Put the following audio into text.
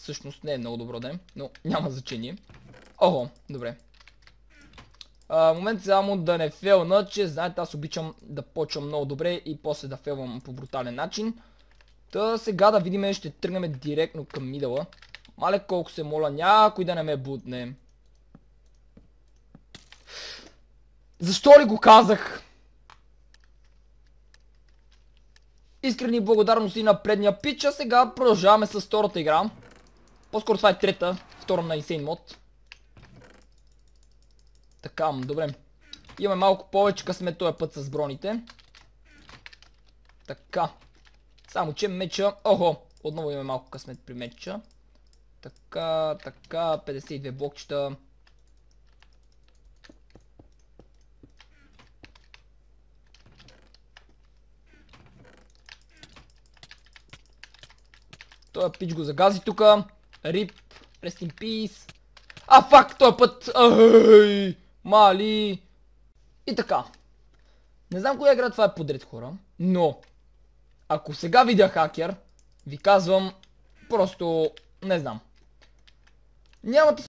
Всъщност не е много добро да е, но няма значение. Охо, добре. Момент само да не фейлна, че знаете, аз обичам да почвам много добре и после да фейлвам по брутален начин. Та сега да видим, ще тръгнем директно към мидъла. Мале колко се моля, някой да не ме бутне. Защо ли го казах? Искрени благодарности на предния пич, а сега продължаваме с втората игра. По-скоро това е трета, втора на Insane Mod. Така, добре. Имаме малко повече късмет този път с броните. Така. Само че меча... Охо! Отново имаме малко късмет при меча. Така, 52 блокчета. Той пич го загази тука. Рип. Rest in peace. Фак! Този път! Ай! Мали! И така. Не знам коя игра това е подред, хора. Но ако сега видя хакер, ви казвам просто... Не знам. Нямате